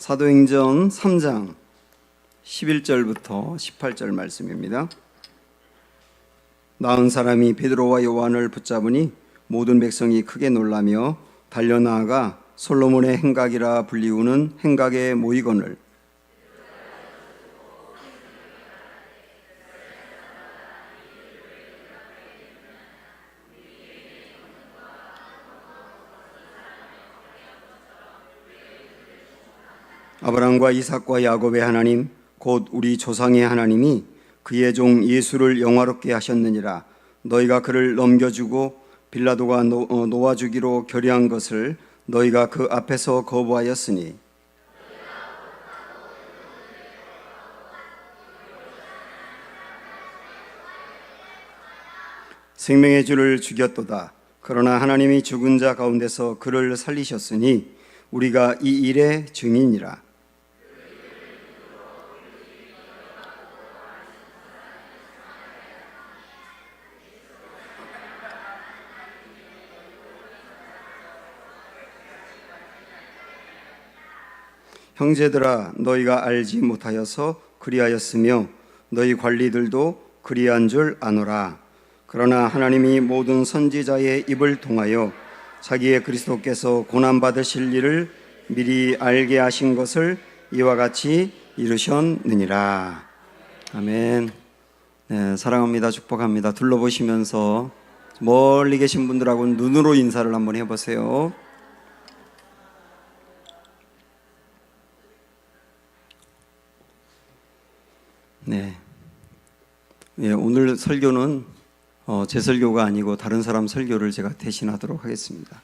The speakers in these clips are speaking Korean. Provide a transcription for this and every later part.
사도행전 3장 11절부터 18절 말씀입니다. 나은 사람이 베드로와 요한을 붙잡으니 모든 백성이 크게 놀라며 달려나아가 솔로몬의 행각이라 불리우는 행각에 모이거늘 아브라함과 이삭과 야곱의 하나님 곧 우리 조상의 하나님이 그의 종 예수를 영화롭게 하셨느니라. 너희가 그를 넘겨주고 빌라도가 놓아주기로 결의한 것을 너희가 그 앞에서 거부하였으니 생명의 주를 죽였도다. 그러나 하나님이 죽은 자 가운데서 그를 살리셨으니 우리가 이 일의 증인이라. 형제들아, 너희가 알지 못하여서 그리하였으며 너희 관리들도 그리한 줄 아노라. 그러나 하나님이 모든 선지자의 입을 통하여 자기의 그리스도께서 고난받으실 일을 미리 알게 하신 것을 이와 같이 이루셨느니라. 아멘. 네, 사랑합니다. 축복합니다. 둘러보시면서 멀리 계신 분들하고 눈으로 인사를 한번 해보세요. 네. 오늘 설교는 제 설교가 아니고 다른 사람 설교를 제가 대신하도록 하겠습니다.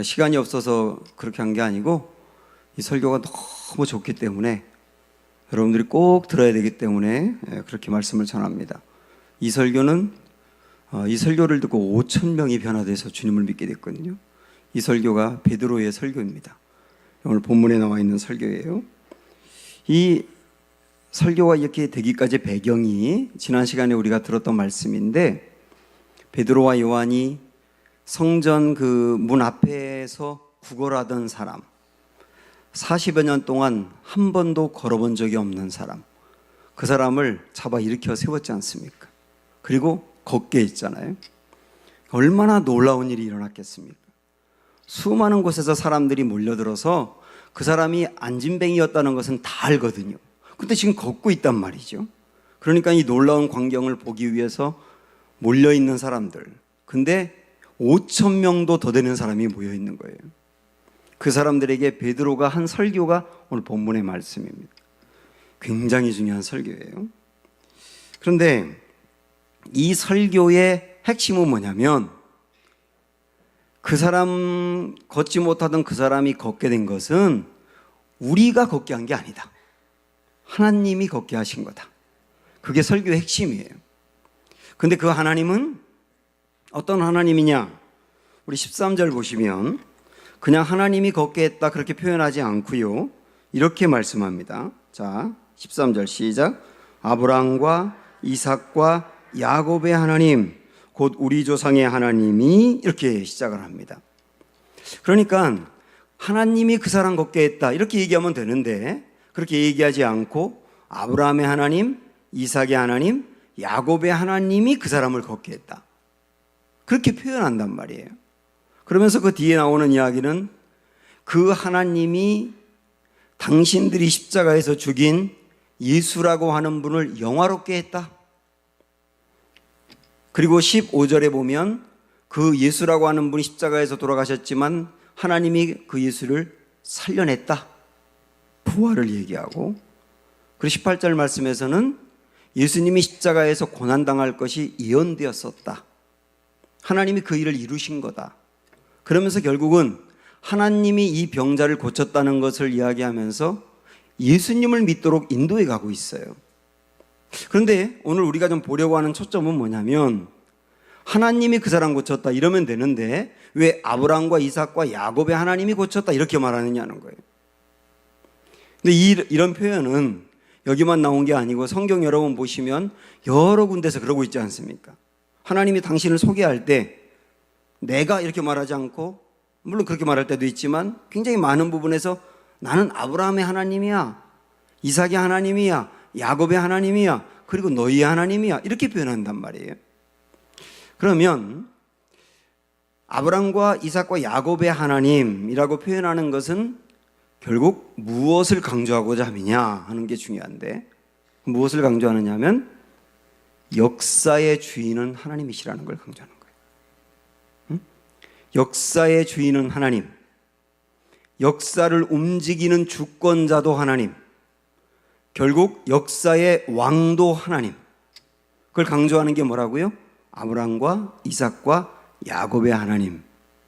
시간이 없어서 그렇게 한 게 아니고 이 설교가 너무 좋기 때문에 여러분들이 꼭 들어야 되기 때문에 그렇게 말씀을 전합니다. 이 설교를 듣고 5,000명이 변화돼서 주님을 믿게 됐거든요. 이 설교가 베드로의 설교입니다. 오늘 본문에 나와 있는 설교예요. 이 설교가 이렇게 되기까지 배경이 지난 시간에 우리가 들었던 말씀인데, 베드로와 요한이 성전 그 문 앞에서 구걸하던 사람, 40여 년 동안 한 번도 걸어본 적이 없는 사람, 그 사람을 잡아 일으켜 세웠지 않습니까? 그리고 걷게 했잖아요. 얼마나 놀라운 일이 일어났겠습니까? 수많은 곳에서 사람들이 몰려들어서 그 사람이 안진뱅이였다는 것은 다 알거든요. 근데 지금 걷고 있단 말이죠. 그러니까 이 놀라운 광경을 보기 위해서 몰려있는 사람들, 근데 5,000명도 더 되는 사람이 모여있는 거예요. 그 사람들에게 베드로가 한 설교가 오늘 본문의 말씀입니다. 굉장히 중요한 설교예요. 그런데 이 설교의 핵심은 뭐냐면, 그 사람, 걷지 못하던 그 사람이 걷게 된 것은 우리가 걷게 한 게 아니다. 하나님이 걷게 하신 거다. 그게 설교의 핵심이에요. 근데 그 하나님은 어떤 하나님이냐? 우리 13절 보시면 그냥 하나님이 걷게 했다 그렇게 표현하지 않고요, 이렇게 말씀합니다. 자, 13절 시작. 아브라함과 이삭과 야곱의 하나님 곧 우리 조상의 하나님이, 이렇게 시작을 합니다. 그러니까 하나님이 그 사람 걷게 했다 이렇게 얘기하면 되는데, 그렇게 얘기하지 않고 아브라함의 하나님, 이삭의 하나님, 야곱의 하나님이 그 사람을 걷게 했다, 그렇게 표현한단 말이에요. 그러면서 그 뒤에 나오는 이야기는 그 하나님이 당신들이 십자가에서 죽인 예수라고 하는 분을 영화롭게 했다. 그리고 15절에 보면 그 예수라고 하는 분이 십자가에서 돌아가셨지만 하나님이 그 예수를 살려냈다, 부활을 얘기하고, 그리고 18절 말씀에서는 예수님이 십자가에서 고난당할 것이 예언되었었다. 하나님이 그 일을 이루신 거다. 그러면서 결국은 하나님이 이 병자를 고쳤다는 것을 이야기하면서 예수님을 믿도록 인도해 가고 있어요. 그런데 오늘 우리가 좀 보려고 하는 초점은 뭐냐면, 하나님이 그 사람 고쳤다 이러면 되는데 왜 아브라함과 이삭과 야곱의 하나님이 고쳤다 이렇게 말하느냐는 거예요. 근데 이런 표현은 여기만 나온 게 아니고 성경 여러 번 보시면 여러 군데서 그러고 있지 않습니까? 하나님이 당신을 소개할 때 내가 이렇게 말하지 않고, 물론 그렇게 말할 때도 있지만 굉장히 많은 부분에서 나는 아브라함의 하나님이야, 이삭의 하나님이야, 야곱의 하나님이야, 그리고 너희의 하나님이야, 이렇게 표현한단 말이에요. 그러면 아브라함과 이삭과 야곱의 하나님이라고 표현하는 것은 결국 무엇을 강조하고자 하느냐 하는 게 중요한데, 무엇을 강조하느냐 하면 역사의 주인은 하나님이시라는 걸 강조하는 거예요. 역사의 주인은 하나님, 역사를 움직이는 주권자도 하나님, 결국 역사의 왕도 하나님, 그걸 강조하는 게 뭐라고요? 아브라함과 이삭과 야곱의 하나님,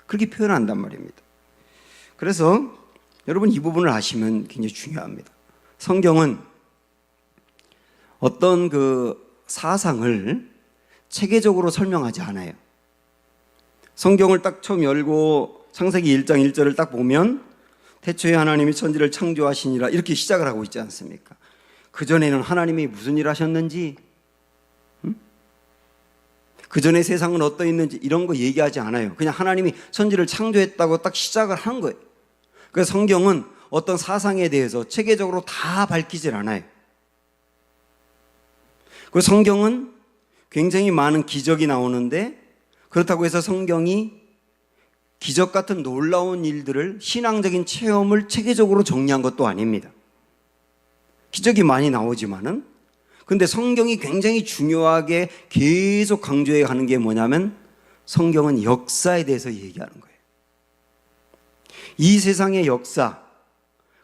그렇게 표현한단 말입니다. 그래서 여러분 이 부분을 아시면 굉장히 중요합니다. 성경은 어떤 그 사상을 체계적으로 설명하지 않아요. 성경을 딱 처음 열고 창세기 1장 1절을 딱 보면 태초에 하나님이 천지를 창조하시니라 이렇게 시작을 하고 있지 않습니까? 그전에는 하나님이 무슨 일 하셨는지, 그전에 세상은 어떠했는지 이런 거 얘기하지 않아요. 그냥 하나님이 천지를 창조했다고 딱 시작을 한 거예요. 그래서 성경은 어떤 사상에 대해서 체계적으로 다 밝히질 않아요. 그 성경은 굉장히 많은 기적이 나오는데, 그렇다고 해서 성경이 기적 같은 놀라운 일들을, 신앙적인 체험을 체계적으로 정리한 것도 아닙니다. 기적이 많이 나오지만은, 근데 성경이 굉장히 중요하게 계속 강조해 가는 게 뭐냐면 성경은 역사에 대해서 얘기하는 거예요. 이 세상의 역사,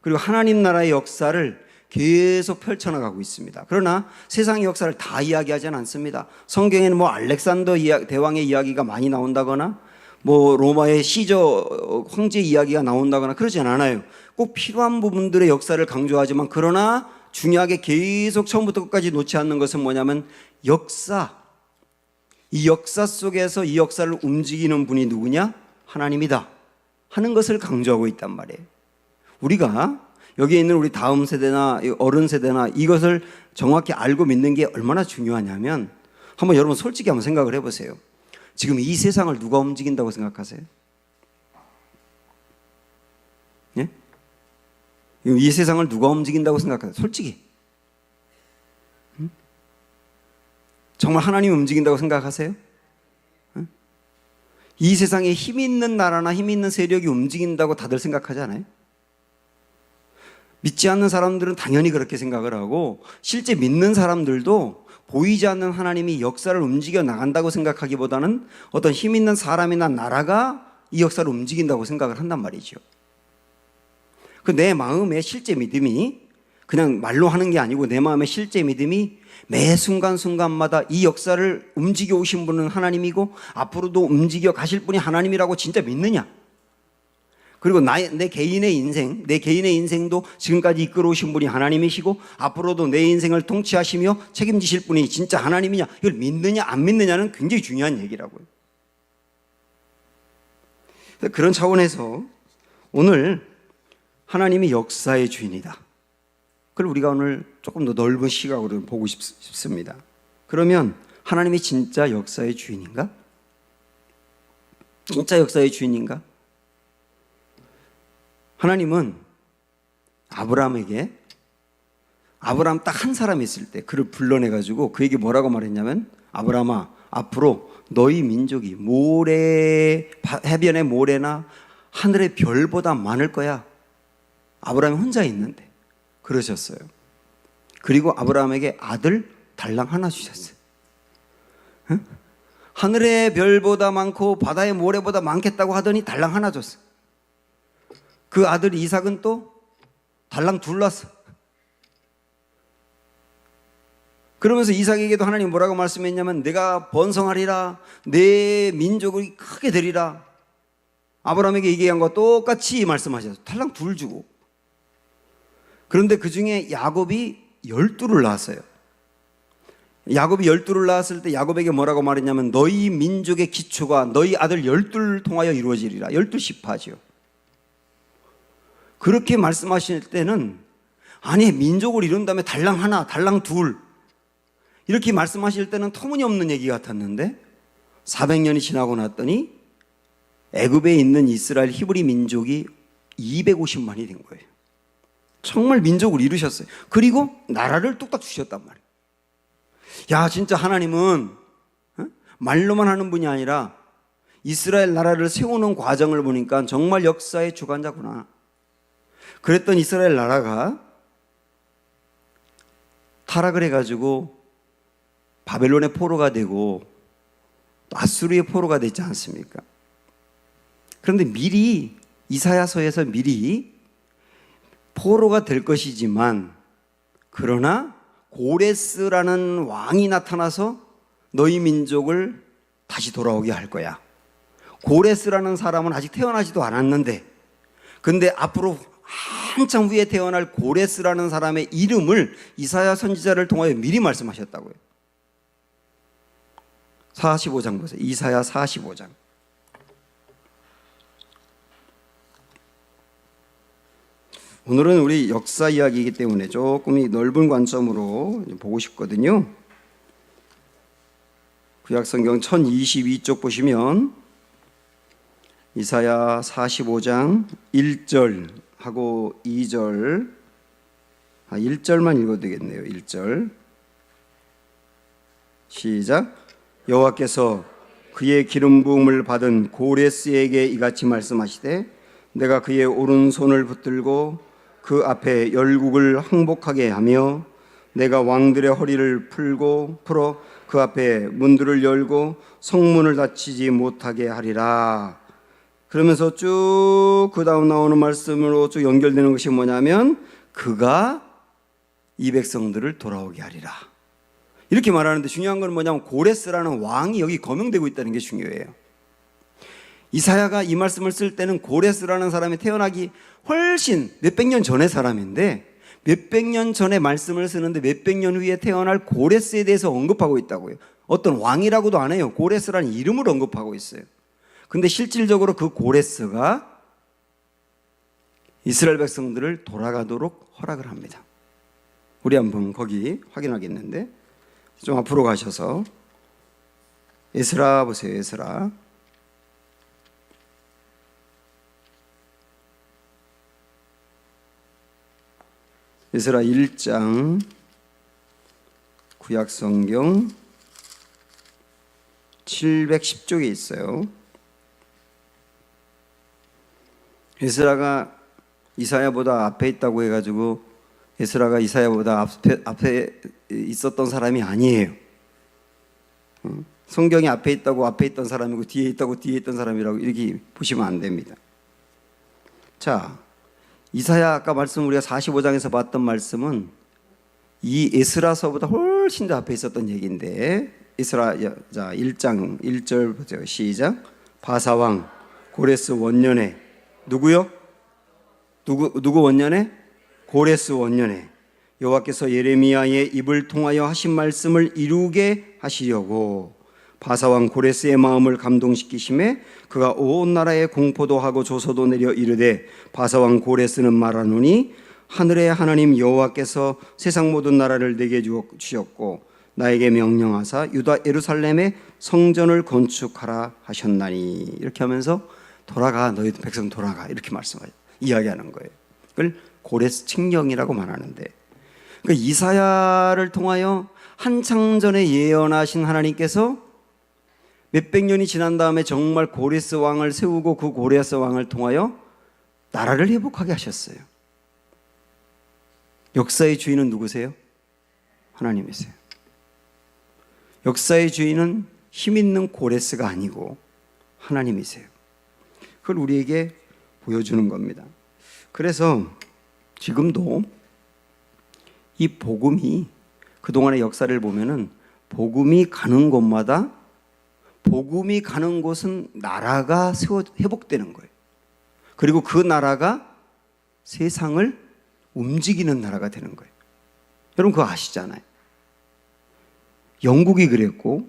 그리고 하나님 나라의 역사를 계속 펼쳐나가고 있습니다. 그러나 세상의 역사를 다 이야기하지는 않습니다. 성경에는 뭐 알렉산더 대왕의 이야기가 많이 나온다거나 뭐 로마의 시저 황제 이야기가 나온다거나 그러진 않아요. 꼭 필요한 부분들의 역사를 강조하지만, 그러나 중요하게 계속 처음부터 끝까지 놓지 않는 것은 뭐냐면 역사, 이 역사 속에서 이 역사를 움직이는 분이 누구냐? 하나님이다 하는 것을 강조하고 있단 말이에요. 우리가 여기에 있는 우리 다음 세대나 어른 세대나 이것을 정확히 알고 믿는 게 얼마나 중요하냐면, 한번 여러분 솔직히 한번 생각을 해보세요. 지금 이 세상을 누가 움직인다고 생각하세요? 예? 이 세상을 누가 움직인다고 생각하세요? 솔직히. 정말 하나님이 움직인다고 생각하세요? 이 세상에 힘 있는 나라나 힘 있는 세력이 움직인다고 다들 생각하지 않아요? 믿지 않는 사람들은 당연히 그렇게 생각을 하고, 실제 믿는 사람들도 보이지 않는 하나님이 역사를 움직여 나간다고 생각하기보다는 어떤 힘 있는 사람이나 나라가 이 역사를 움직인다고 생각을 한단 말이죠. 그 내 마음의 실제 믿음이 그냥 말로 하는 게 아니고, 내 마음의 실제 믿음이 매 순간순간마다 이 역사를 움직여 오신 분은 하나님이고 앞으로도 움직여 가실 분이 하나님이라고 진짜 믿느냐? 그리고 내 개인의 인생, 내 개인의 인생도 지금까지 이끌어 오신 분이 하나님이시고 앞으로도 내 인생을 통치하시며 책임지실 분이 진짜 하나님이냐, 이걸 믿느냐 안 믿느냐는 굉장히 중요한 얘기라고요. 그런 차원에서 오늘 하나님이 역사의 주인이다, 그걸 우리가 오늘 조금 더 넓은 시각으로 보고 싶습니다. 그러면 하나님이 진짜 역사의 주인인가? 진짜 역사의 주인인가? 하나님은 아브라함에게, 아브라함 딱 한 사람이 있을 때 그를 불러내가지고 그에게 뭐라고 말했냐면, 아브라함아, 앞으로 너희 민족이 해변의 모래나 하늘의 별보다 많을 거야. 아브라함이 혼자 있는데 그러셨어요. 그리고 아브라함에게 아들 달랑 하나 주셨어요. 응? 하늘의 별보다 많고 바다의 모래보다 많겠다고 하더니 달랑 하나 줬어요. 그 아들 이삭은 또 달랑 둘 낳았어. 그러면서 이삭에게도 하나님 뭐라고 말씀했냐면, 내가 번성하리라, 내 민족을 크게 되리라. 아브라함에게 얘기한 것과 똑같이 말씀하셨어요. 달랑 둘 주고. 그런데 그 중에 야곱이 12를 낳았어요. 야곱이 12를 낳았을 때 야곱에게 뭐라고 말했냐면, 너희 민족의 기초가 너희 아들 12를 통하여 이루어지리라. 12지파죠. 그렇게 말씀하실 때는, 아니 민족을 이룬 다음에 달랑 하나, 달랑 둘, 이렇게 말씀하실 때는 터무니없는 얘기 같았는데 400년이 지나고 났더니 애굽에 있는 이스라엘 히브리 민족이 250만이 된 거예요. 정말 민족을 이루셨어요. 그리고 나라를 뚝딱 주셨단 말이에요. 야, 진짜 하나님은 말로만 하는 분이 아니라 이스라엘 나라를 세우는 과정을 보니까 정말 역사의 주관자구나. 그랬던 이스라엘 나라가 타락을 해가지고 바벨론의 포로가 되고 또 아수르의 포로가 되지 않습니까? 그런데 미리 이사야서에서 미리 포로가 될 것이지만 그러나 고레스라는 왕이 나타나서 너희 민족을 다시 돌아오게 할 거야. 고레스라는 사람은 아직 태어나지도 않았는데 근데 앞으로 한참 후에 태어날 고레스라는 사람의 이름을 이사야 선지자를 통하여 미리 말씀하셨다고요. 45장 보세요. 이사야 45장. 오늘은 우리 역사 이야기이기 때문에 조금 넓은 관점으로 보고 싶거든요. 구약성경 1022쪽 보시면 이사야 45장 1절하고 2절 1절만 읽어도 되겠네요. 1절 시작. 여호와께서 그의 기름 부음을 받은 고레스에게 이같이 말씀하시되 내가 그의 오른손을 붙들고 그 앞에 열국을 항복하게 하며 내가 왕들의 허리를 풀어 그 앞에 문들을 열고 성문을 닫히지 못하게 하리라. 그러면서 쭉 그 다음 나오는 말씀으로 쭉 연결되는 것이 뭐냐면 그가 이 백성들을 돌아오게 하리라. 이렇게 말하는데 중요한 건 뭐냐면 고레스라는 왕이 여기 거명되고 있다는 게 중요해요. 이사야가 이 말씀을 쓸 때는 고레스라는 사람이 태어나기 훨씬 몇백 년 전의 사람인데 몇백 년 전에 말씀을 쓰는데 몇백 년 후에 태어날 고레스에 대해서 언급하고 있다고요. 어떤 왕이라고도 안 해요. 고레스라는 이름을 언급하고 있어요. 근데 실질적으로 그 고레스가 이스라엘 백성들을 돌아가도록 허락을 합니다. 우리 한번 거기 확인하겠는데 좀 앞으로 가셔서 에스라 보세요. 에스라 에스라 1장 구약성경 710쪽에 있어요. 에스라가 이사야보다 앞에 있다고 해가지고 에스라가 이사야보다 앞에 있었던 사람이 아니에요. 성경이 앞에 있다고 앞에 있던 사람이고 뒤에 있다고 뒤에 있던 사람이라고 이렇게 보시면 안 됩니다. 자, 이사야 아까 말씀 우리가 45장에서 봤던 말씀은 이 에스라서보다 훨씬 더 앞에 있었던 얘기인데 에스라 자 1장 1절 보세요. 시작. 바사왕 고레스 원년에 누구요? 누구 원년에? 고레스 원년에 여호와께서 예레미야의 입을 통하여 하신 말씀을 이루게 하시려고 바사왕 고레스의 마음을 감동시키심에 그가 온 나라에 공포도 하고 조서도 내려 이르되 바사왕 고레스는 말하노니 하늘의 하나님 여호와께서 세상 모든 나라를 내게 주셨고 나에게 명령하사 유다 예루살렘에 성전을 건축하라 하셨나니 이렇게 하면서 돌아가 너희 백성 돌아가 이렇게 이야기하는 거예요. 그걸 고레스 칙령이라고 말하는데 그러니까 이사야를 통하여 한창 전에 예언하신 하나님께서 몇백 년이 지난 다음에 정말 고레스 왕을 세우고 그 고레스 왕을 통하여 나라를 회복하게 하셨어요. 역사의 주인은 누구세요? 하나님이세요. 역사의 주인은 힘 있는 고레스가 아니고 하나님이세요. 그걸 우리에게 보여주는 겁니다. 그래서 지금도 이 복음이 그동안의 역사를 보면은 복음이 가는 곳마다 복음이 가는 곳은 나라가 회복되는 거예요. 그리고 그 나라가 세상을 움직이는 나라가 되는 거예요. 여러분 그거 아시잖아요. 영국이 그랬고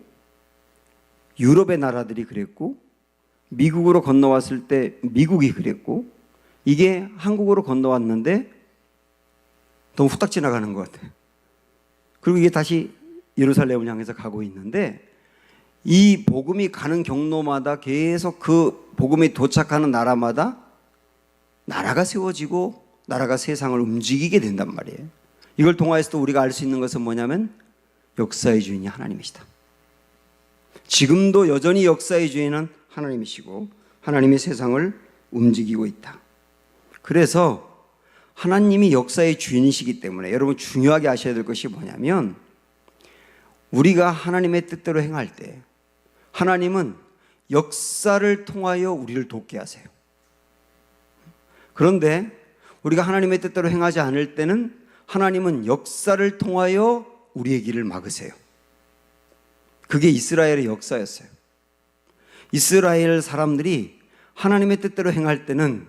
유럽의 나라들이 그랬고 미국으로 건너왔을 때 미국이 그랬고 이게 한국으로 건너왔는데 너무 후딱 지나가는 것 같아요. 그리고 이게 다시 예루살렘을 향해서 가고 있는데 이 복음이 가는 경로마다 계속 그 복음이 도착하는 나라마다 나라가 세워지고 나라가 세상을 움직이게 된단 말이에요. 이걸 통하여서도 우리가 알 수 있는 것은 뭐냐면 역사의 주인이 하나님이시다. 지금도 여전히 역사의 주인은 하나님이시고 하나님이 세상을 움직이고 있다. 그래서 하나님이 역사의 주인이시기 때문에 여러분 중요하게 아셔야 될 것이 뭐냐면 우리가 하나님의 뜻대로 행할 때 하나님은 역사를 통하여 우리를 돕게 하세요. 그런데 우리가 하나님의 뜻대로 행하지 않을 때는 하나님은 역사를 통하여 우리의 길을 막으세요. 그게 이스라엘의 역사였어요. 이스라엘 사람들이 하나님의 뜻대로 행할 때는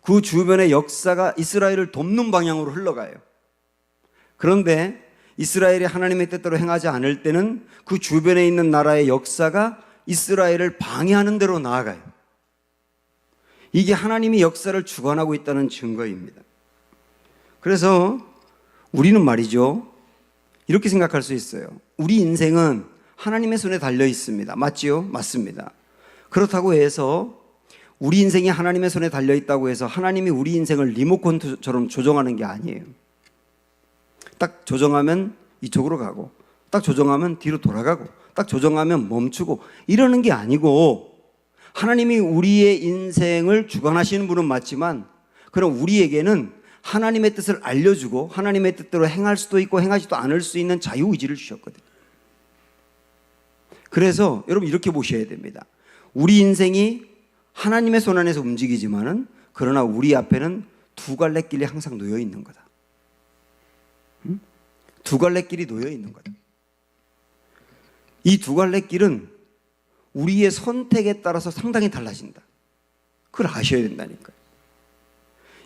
그 주변의 역사가 이스라엘을 돕는 방향으로 흘러가요. 그런데 이스라엘이 하나님의 뜻대로 행하지 않을 때는 그 주변에 있는 나라의 역사가 이스라엘을 방해하는 대로 나아가요. 이게 하나님이 역사를 주관하고 있다는 증거입니다. 그래서 우리는 말이죠, 이렇게 생각할 수 있어요. 우리 인생은 하나님의 손에 달려 있습니다. 맞지요? 맞습니다. 그렇다고 해서 우리 인생이 하나님의 손에 달려 있다고 해서 하나님이 우리 인생을 리모컨처럼 조정하는 게 아니에요. 딱 조정하면 이쪽으로 가고, 딱 조정하면 뒤로 돌아가고, 딱 조정하면 멈추고 이러는 게 아니고, 하나님이 우리의 인생을 주관하시는 분은 맞지만 그럼 우리에게는 하나님의 뜻을 알려주고 하나님의 뜻대로 행할 수도 있고 행하지도 않을 수 있는 자유의지를 주셨거든요. 그래서 여러분 이렇게 보셔야 됩니다. 우리 인생이 하나님의 손 안에서 움직이지만은 그러나 우리 앞에는 두 갈래 길이 항상 놓여 있는 거다. 두 갈래 길이 놓여 있는 거다. 이 두 갈래 길은 우리의 선택에 따라서 상당히 달라진다. 그걸 아셔야 된다니까요.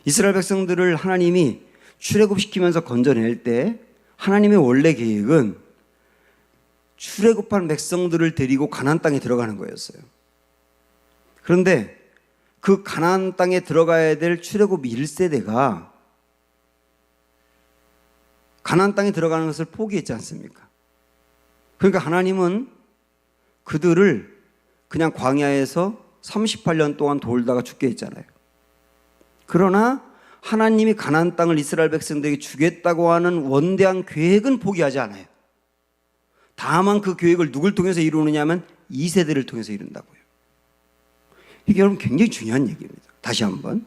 이스라엘 백성들을 하나님이 출애굽시키면서 건져낼 때 하나님의 원래 계획은 출애굽한 백성들을 데리고 가나안 땅에 들어가는 거였어요. 그런데 그 가나안 땅에 들어가야 될 출애굽 1세대가 가나안 땅에 들어가는 것을 포기했지 않습니까? 그러니까 하나님은 그들을 그냥 광야에서 38년 동안 돌다가 죽게 했잖아요. 그러나 하나님이 가나안 땅을 이스라엘 백성들에게 주겠다고 하는 원대한 계획은 포기하지 않아요. 다만 그 계획을 누굴 통해서 이루느냐면 2세대를 통해서 이룬다고요. 이게 여러분 굉장히 중요한 얘기입니다. 다시 한번,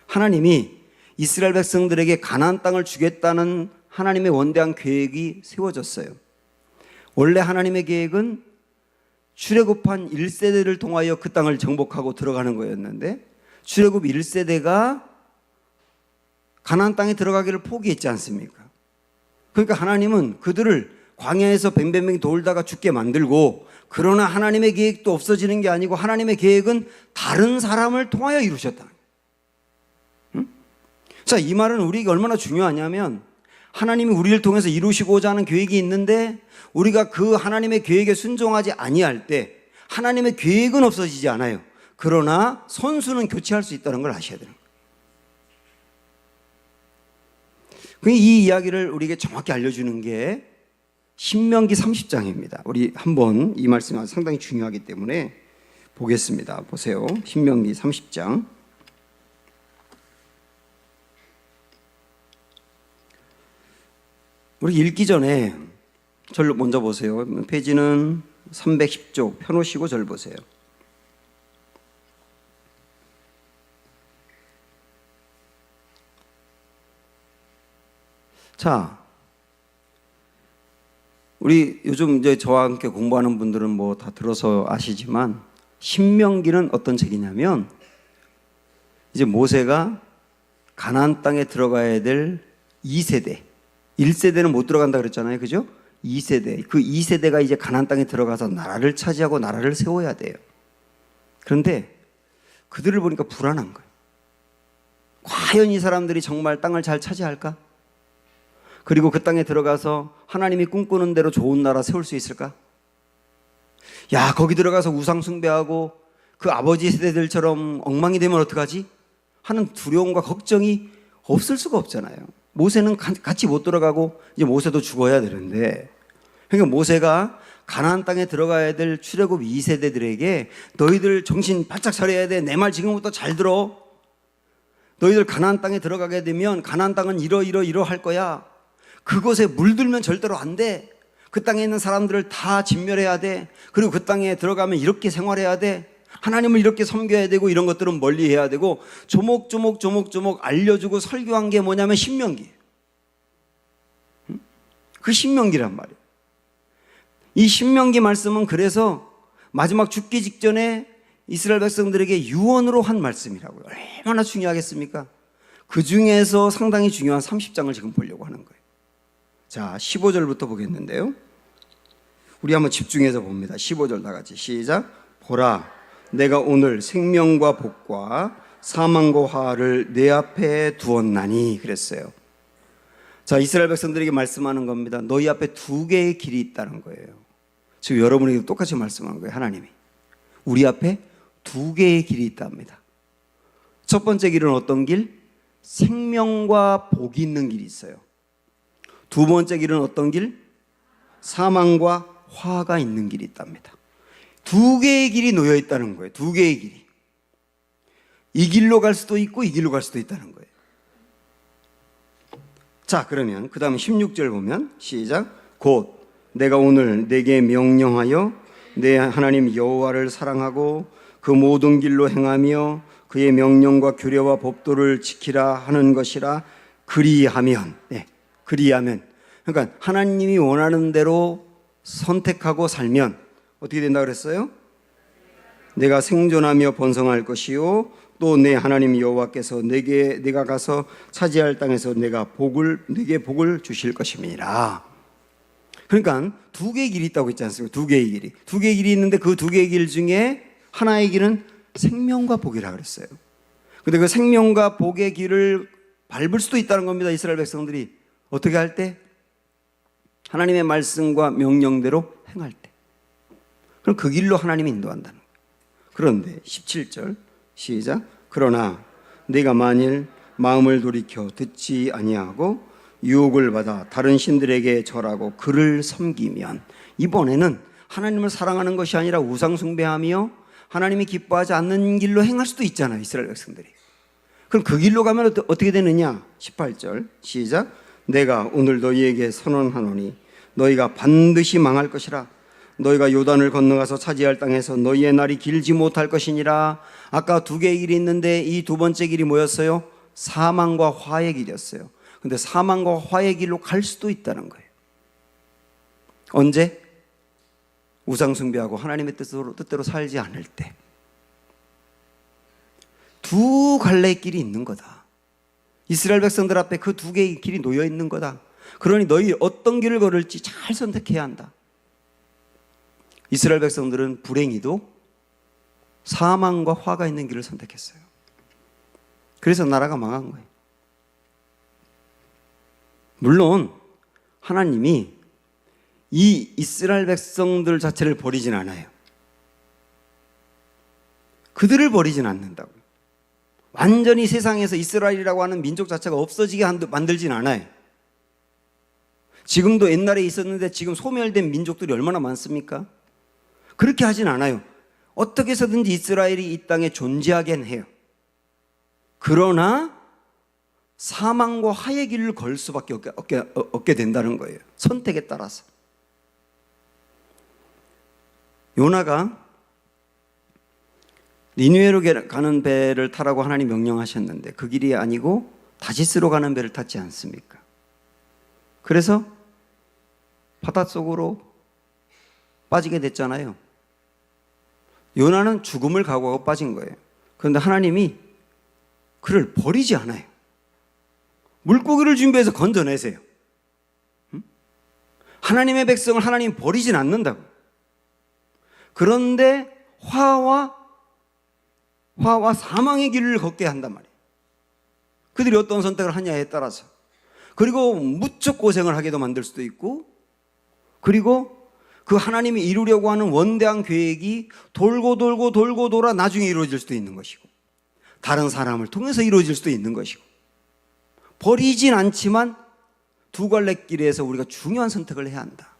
하나님이 이스라엘 백성들에게 가나안 땅을 주겠다는 하나님의 원대한 계획이 세워졌어요. 원래 하나님의 계획은 출애굽한 1세대를 통하여 그 땅을 정복하고 들어가는 거였는데 출애굽 1세대가 가나안 땅에 들어가기를 포기했지 않습니까? 그러니까 하나님은 그들을 광야에서 뱅뱅뱅 돌다가 죽게 만들고, 그러나 하나님의 계획도 없어지는 게 아니고 하나님의 계획은 다른 사람을 통하여 이루셨다. 자, 이 말은 우리에게 얼마나 중요하냐면 하나님이 우리를 통해서 이루시고자 하는 계획이 있는데 우리가 그 하나님의 계획에 순종하지 아니할 때 하나님의 계획은 없어지지 않아요. 그러나 선수는 교체할 수 있다는 걸 아셔야 돼요. 이 이야기를 우리에게 정확히 알려주는 게 신명기 30장입니다. 우리 한번 이 말씀이 상당히 중요하기 때문에 보겠습니다. 보세요. 신명기 30장. 우리 읽기 전에 저를 먼저 보세요. 페이지는 310쪽 펴놓으시고 저를 보세요. 자, 우리 요즘 이제 저와 함께 공부하는 분들은 뭐 다 들어서 아시지만 신명기는 어떤 책이냐면 이제 모세가 가나안 땅에 들어가야 될 2세대, 1세대는 못 들어간다 그랬잖아요. 그죠? 2세대. 그 2세대가 이제 가나안 땅에 들어가서 나라를 차지하고 나라를 세워야 돼요. 그런데 그들을 보니까 불안한 거예요. 과연 이 사람들이 정말 땅을 잘 차지할까? 그리고 그 땅에 들어가서 하나님이 꿈꾸는 대로 좋은 나라 세울 수 있을까? 야, 거기 들어가서 우상 숭배하고 그 아버지 세대들처럼 엉망이 되면 어떡하지? 하는 두려움과 걱정이 없을 수가 없잖아요. 모세는 같이 못 들어가고 이제 모세도 죽어야 되는데, 그러니까 모세가 가나안 땅에 들어가야 될 출애굽 2세대들에게 너희들 정신 바짝 차려야 돼. 내 말 지금부터 잘 들어. 너희들 가나안 땅에 들어가게 되면 가나안 땅은 이러 할 거야. 그곳에 물들면 절대로 안 돼. 그 땅에 있는 사람들을 다 진멸해야 돼. 그리고 그 땅에 들어가면 이렇게 생활해야 돼. 하나님을 이렇게 섬겨야 되고 이런 것들은 멀리 해야 되고 조목조목 알려주고 설교한 게 뭐냐면 신명기예요. 그 신명기란 말이에요. 이 신명기 말씀은 그래서 마지막 죽기 직전에 이스라엘 백성들에게 유언으로 한 말씀이라고요. 얼마나 중요하겠습니까? 그 중에서 상당히 중요한 30장을 지금 보려고 하는 거예요. 자, 15절부터 보겠는데요. 우리 한번 집중해서 봅니다. 15절 다 같이 시작. 보라, 내가 오늘 생명과 복과 사망과 화를 내 앞에 두었나니 그랬어요. 자, 이스라엘 백성들에게 말씀하는 겁니다. 너희 앞에 두 개의 길이 있다는 거예요. 지금 여러분에게 똑같이 말씀한 거예요. 하나님이 우리 앞에 두 개의 길이 있답니다. 첫 번째 길은 어떤 길? 생명과 복이 있는 길이 있어요. 두 번째 길은 어떤 길? 사망과 화가 있는 길이 있답니다. 두 개의 길이 놓여 있다는 거예요. 두 개의 길이. 이 길로 갈 수도 있고 이 길로 갈 수도 있다는 거예요. 자, 그러면 그 다음 16절 보면 시작. 곧 내가 오늘 내게 명령하여 내 하나님 여호와를 사랑하고 그 모든 길로 행하며 그의 명령과 규례와 법도를 지키라 하는 것이라. 그리하면, 그리하면, 그러니까 하나님이 원하는 대로 선택하고 살면 어떻게 된다 그랬어요? 내가 생존하며 번성할 것이요 또 내 하나님 여호와께서 내가 가서 차지할 땅에서 내게 복을 주실 것임이니라. 그러니까 두 개의 길이 있다고 했지 않습니까? 두 개의 길이 있는데 그 두 개의 길 중에 하나의 길은 생명과 복이라 그랬어요. 근데 그 생명과 복의 길을 밟을 수도 있다는 겁니다. 이스라엘 백성들이 어떻게 할 때? 하나님의 말씀과 명령대로 행할 때. 그럼 그 길로 하나님이 인도한다는 거예요. 그런데 17절 시작. 그러나 네가 만일 마음을 돌이켜 듣지 아니하고 유혹을 받아 다른 신들에게 절하고 그를 섬기면, 이번에는 하나님을 사랑하는 것이 아니라 우상 숭배하며 하나님이 기뻐하지 않는 길로 행할 수도 있잖아요. 이스라엘 백성들이. 그럼 그 길로 가면 어떻게 되느냐? 18절 시작. 내가 오늘 너희에게 선언하노니 너희가 반드시 망할 것이라. 너희가 요단을 건너가서 차지할 땅에서 너희의 날이 길지 못할 것이니라. 아까 두 개의 길이 있는데 이 두 번째 길이 뭐였어요? 사망과 화의 길이었어요. 근데 사망과 화의 길로 갈 수도 있다는 거예요. 언제? 우상 숭배하고 하나님의 뜻대로 살지 않을 때. 두 갈래의 길이 있는 거다. 이스라엘 백성들 앞에 그 두 개의 길이 놓여 있는 거다. 그러니 너희 어떤 길을 걸을지 잘 선택해야 한다. 이스라엘 백성들은 불행히도 사망과 화가 있는 길을 선택했어요. 그래서 나라가 망한 거예요. 물론 하나님이 이 이스라엘 백성들 자체를 버리진 않아요. 그들을 버리진 않는다고요. 완전히 세상에서 이스라엘이라고 하는 민족 자체가 없어지게 만들진 않아요. 지금도 옛날에 있었는데 지금 소멸된 민족들이 얼마나 많습니까? 그렇게 하진 않아요. 어떻게 해서든지 이스라엘이 이 땅에 존재하긴 해요. 그러나 사망과 화의 길을 걸 수밖에 없게 된다는 거예요. 선택에 따라서. 요나가 니느웨로 가는 배를 타라고 하나님 명령하셨는데 그 길이 아니고 다시스로 가는 배를 탔지 않습니까? 그래서 바닷속으로 빠지게 됐잖아요. 요나는 죽음을 각오하고 빠진 거예요. 그런데 하나님이 그를 버리지 않아요. 물고기를 준비해서 건져내세요. 하나님의 백성을 하나님이 버리진 않는다고. 그런데 화와 사망의 길을 걷게 한단 말이에요. 그들이 어떤 선택을 하냐에 따라서. 그리고 무척 고생을 하게도 만들 수도 있고, 그리고 그 하나님이 이루려고 하는 원대한 계획이 돌고 돌아 나중에 이루어질 수도 있는 것이고, 다른 사람을 통해서 이루어질 수도 있는 것이고, 버리진 않지만 두 갈래 길에서 우리가 중요한 선택을 해야 한다.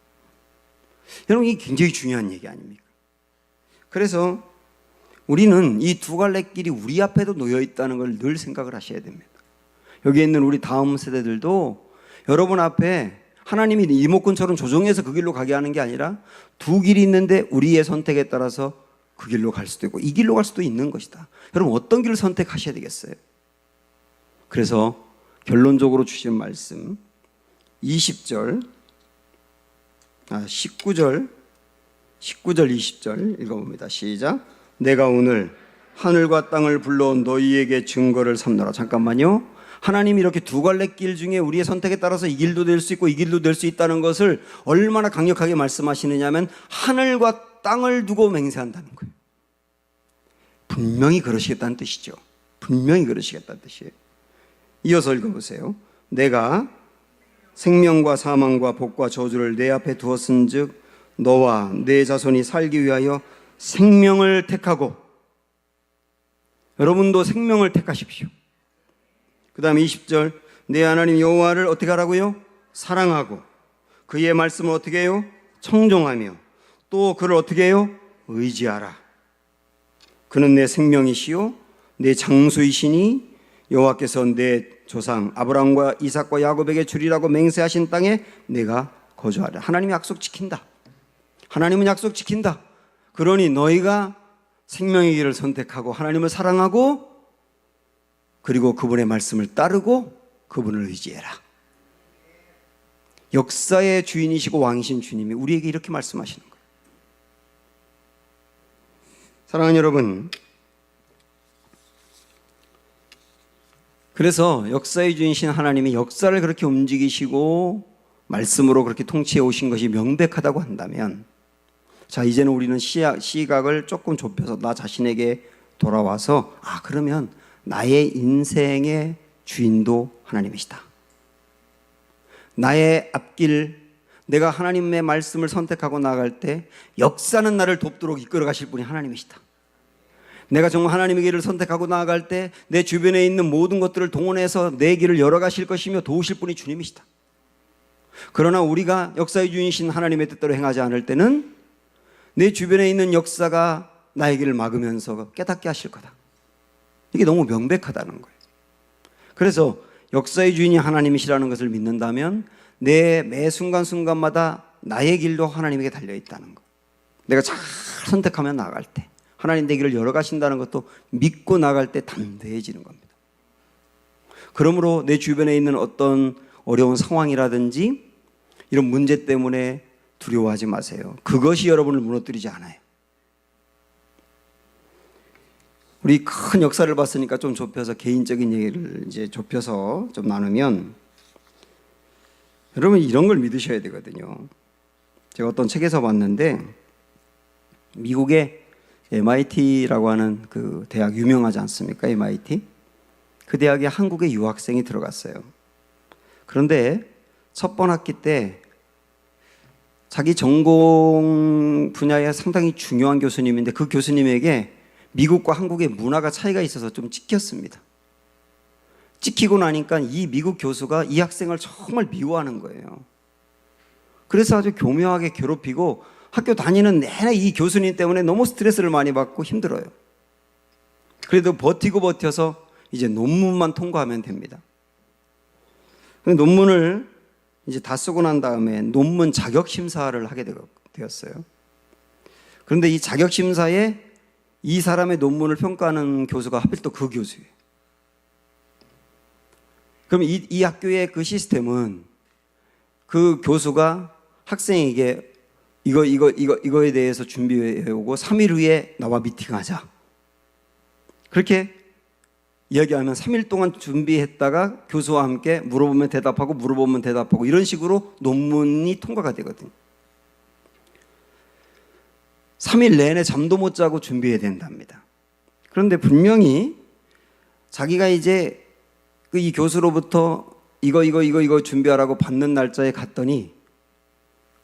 여러분, 이게 굉장히 중요한 얘기 아닙니까? 그래서 우리는 이 두 갈래 길이 우리 앞에도 놓여 있다는 걸 늘 생각을 하셔야 됩니다. 여기에 있는 우리 다음 세대들도 여러분 앞에 하나님이 이목구처럼 조정해서 그 길로 가게 하는 게 아니라 두 길이 있는데 우리의 선택에 따라서 그 길로 갈 수도 있고 이 길로 갈 수도 있는 것이다. 여러분 어떤 길을 선택하셔야 되겠어요? 그래서 결론적으로 주신 말씀 19절 20절 읽어봅니다. 시작. 내가 오늘 하늘과 땅을 불러온 너희에게 증거를 삼노라. 잠깐만요. 하나님이 이렇게 두 갈래 길 중에 우리의 선택에 따라서 이 길도 될 수 있고 이 길도 될 수 있다는 것을 얼마나 강력하게 말씀하시느냐면 하늘과 땅을 두고 맹세한다는 거예요. 분명히 그러시겠다는 뜻이죠. 분명히 그러시겠다는 뜻이에요. 이어서 읽어보세요. 내가 생명과 사망과 복과 저주를 내 앞에 두었은즉 너와 내 자손이 살기 위하여 생명을 택하고, 여러분도 생명을 택하십시오. 그 다음에 20절 내 하나님 여호와를 어떻게 하라고요? 사랑하고 그의 말씀을 어떻게 해요? 청종하며 또 그를 어떻게 해요? 의지하라. 그는 내 생명이시요 내 장수이시니 여호와께서 내 조상 아브라함과 이삭과 야곱에게 주리라고 맹세하신 땅에 내가 거주하라. 하나님이 약속 지킨다. 하나님은 약속 지킨다. 그러니 너희가 생명의 길을 선택하고 하나님을 사랑하고 그리고 그분의 말씀을 따르고 그분을 의지해라. 역사의 주인이시고 왕이신 주님이 우리에게 이렇게 말씀하시는 거예요. 사랑하는 여러분, 그래서 역사의 주인이신 하나님이 역사를 그렇게 움직이시고 말씀으로 그렇게 통치해 오신 것이 명백하다고 한다면, 자 이제는 우리는 시각을 조금 좁혀서 나 자신에게 돌아와서 그러면 나의 인생의 주인도 하나님이시다. 나의 앞길, 내가 하나님의 말씀을 선택하고 나아갈 때 역사는 나를 돕도록 이끌어 가실 분이 하나님이시다. 내가 정말 하나님의 길을 선택하고 나아갈 때 내 주변에 있는 모든 것들을 동원해서 내 길을 열어가실 것이며 도우실 분이 주님이시다. 그러나 우리가 역사의 주인이신 하나님의 뜻대로 행하지 않을 때는 내 주변에 있는 역사가 나의 길을 막으면서 깨닫게 하실 거다. 이게 너무 명백하다는 거예요. 그래서 역사의 주인이 하나님이시라는 것을 믿는다면 내 매 순간순간마다 나의 길도 하나님에게 달려있다는 거. 내가 잘 선택하며 나아갈 때 하나님 내 길을 열어가신다는 것도 믿고 나아갈 때 담대해지는 겁니다. 그러므로 내 주변에 있는 어떤 어려운 상황이라든지 이런 문제 때문에 두려워하지 마세요. 그것이 여러분을 무너뜨리지 않아요. 우리 큰 역사를 봤으니까 좀 좁혀서 개인적인 얘기를 이제 좁혀서 좀 나누면, 여러분 이런 걸 믿으셔야 되거든요. 제가 어떤 책에서 봤는데 미국의 MIT라고 하는 그 대학 유명하지 않습니까? MIT. 그 대학에 한국의 유학생이 들어갔어요. 그런데 첫 번 학기 때 자기 전공 분야에 상당히 중요한 교수님인데 그 교수님에게 미국과 한국의 문화가 차이가 있어서 좀 찍혔습니다. 찍히고 나니까 이 미국 교수가 이 학생을 정말 미워하는 거예요. 그래서 아주 교묘하게 괴롭히고 학교 다니는 내내 이 교수님 때문에 너무 스트레스를 많이 받고 힘들어요. 그래도 버텨서 이제 논문만 통과하면 됩니다. 논문을 이제 다 쓰고 난 다음에 논문 자격 심사를 하게 되었어요. 그런데 이 자격 심사에 이 사람의 논문을 평가하는 교수가 하필 또 그 교수예요. 그럼 이 학교의 그 시스템은 그 교수가 학생에게 이거에 대해서 준비해 오고 3일 후에 나와 미팅하자. 그렇게 이야기하면 3일 동안 준비했다가 교수와 함께 물어보면 대답하고 이런 식으로 논문이 통과가 되거든요. 3일 내내 잠도 못 자고 준비해야 된답니다. 그런데 분명히 자기가 이제 이 교수로부터 이거 준비하라고 받는 날짜에 갔더니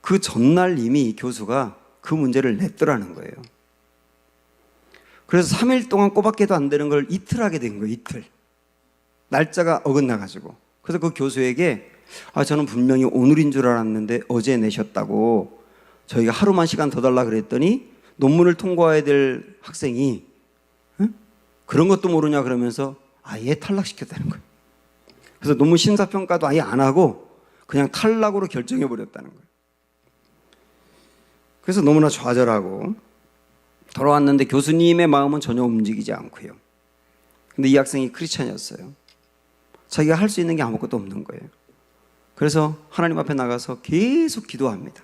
그 전날 이미 교수가 그 문제를 냈더라는 거예요. 그래서 3일 동안 꼬박해도 안 되는 걸 이틀 하게 된 거예요. 이틀. 날짜가 어긋나가지고. 그래서 그 교수에게 저는 분명히 오늘인 줄 알았는데 어제 내셨다고 저희가 하루만 시간 더 달라 그랬더니 논문을 통과해야 될 학생이 그런 것도 모르냐 그러면서 아예 탈락시켰다는 거예요. 그래서 논문 심사평가도 아예 안 하고 그냥 탈락으로 결정해버렸다는 거예요. 그래서 너무나 좌절하고 돌아왔는데 교수님의 마음은 전혀 움직이지 않고요. 근데 이 학생이 크리스찬이었어요. 자기가 할 수 있는 게 아무것도 없는 거예요. 그래서 하나님 앞에 나가서 계속 기도합니다.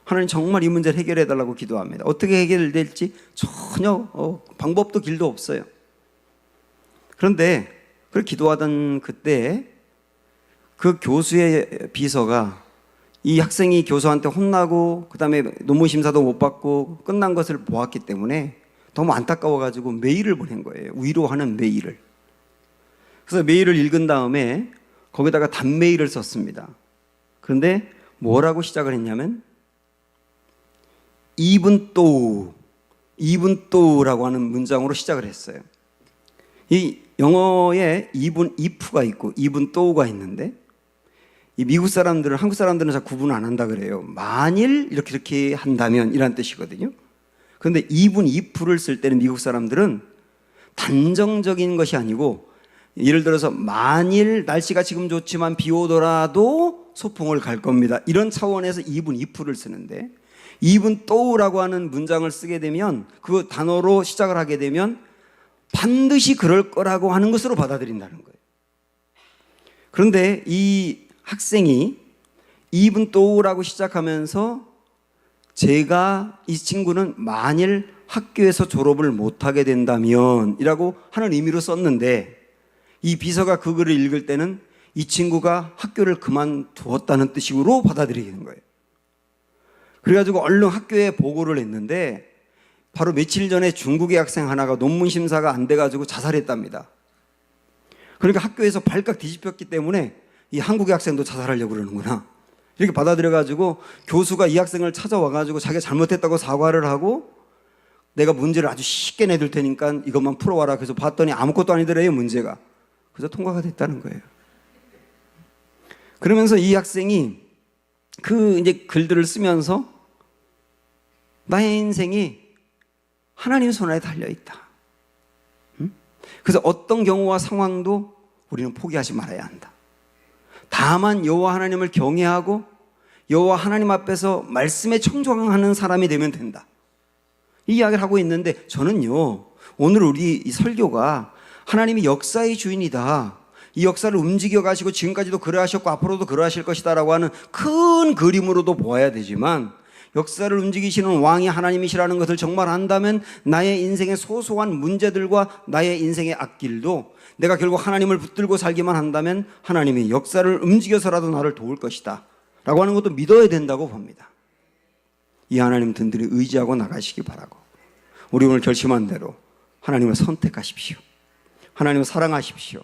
하나님 정말 이 문제를 해결해 달라고 기도합니다. 어떻게 해결될지 전혀 방법도 길도 없어요. 그런데 그렇게 기도하던 그때 그 교수의 비서가 이 학생이 교수한테 혼나고 그다음에 논문 심사도 못 받고 끝난 것을 보았기 때문에 너무 안타까워가지고 메일을 보낸 거예요. 위로하는 메일을. 그래서 메일을 읽은 다음에 거기다가 단메일을 썼습니다. 그런데 뭐라고 시작을 했냐면 even though라고 하는 문장으로 시작을 했어요. 이 영어에 even if가 있고 even though가 있는데 이 미국 사람들은 한국 사람들은 잘 구분 안 한다 그래요. 만일 이렇게 한다면 이란 뜻이거든요. 그런데 even if를 쓸 때는 미국 사람들은 단정적인 것이 아니고 예를 들어서 만일 날씨가 지금 좋지만 비 오더라도 소풍을 갈 겁니다. 이런 차원에서 even if를 쓰는데 even though라고 하는 문장을 쓰게 되면 그 단어로 시작을 하게 되면 반드시 그럴 거라고 하는 것으로 받아들인다는 거예요. 그런데 이 학생이 even though라고 시작하면서 제가 이 친구는 만일 학교에서 졸업을 못하게 된다면 이라고 하는 의미로 썼는데 이 비서가 그 글을 읽을 때는 이 친구가 학교를 그만두었다는 뜻으로 받아들이는 거예요. 그래가지고 얼른 학교에 보고를 했는데 바로 며칠 전에 중국의 학생 하나가 논문 심사가 안 돼가지고 자살했답니다. 그러니까 학교에서 발칵 뒤집혔기 때문에 이 한국의 학생도 자살하려고 그러는구나 이렇게 받아들여가지고 교수가 이 학생을 찾아와가지고 자기가 잘못했다고 사과를 하고 내가 문제를 아주 쉽게 내줄 테니까 이것만 풀어와라. 그래서 봤더니 아무것도 아니더래요, 문제가. 그래서 통과가 됐다는 거예요. 그러면서 이 학생이 그 이제 글들을 쓰면서 나의 인생이 하나님 손 안에 달려있다. 그래서 어떤 경우와 상황도 우리는 포기하지 말아야 한다. 다만 여호와 하나님을 경외하고 여호와 하나님 앞에서 말씀에 청종하는 사람이 되면 된다. 이 이야기를 하고 있는데 저는요, 오늘 우리 이 설교가 하나님이 역사의 주인이다. 이 역사를 움직여 가시고 지금까지도 그러하셨고 앞으로도 그러하실 것이다 라고 하는 큰 그림으로도 보아야 되지만 역사를 움직이시는 왕이 하나님이시라는 것을 정말 안다면 나의 인생의 소소한 문제들과 나의 인생의 앞길도 내가 결국 하나님을 붙들고 살기만 한다면 하나님이 역사를 움직여서라도 나를 도울 것이다 라고 하는 것도 믿어야 된다고 봅니다. 이 하나님 든든히 의지하고 나가시기 바라고 우리 오늘 결심한 대로 하나님을 선택하십시오. 하나님을 사랑하십시오.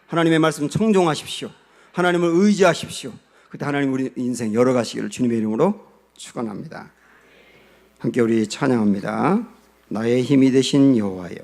하나님의 말씀 청종하십시오. 하나님을 의지하십시오. 그때 하나님 우리 인생 열어가시기를 주님의 이름으로 축원합니다. 함께 우리 찬양합니다. 나의 힘이 되신 여호와여.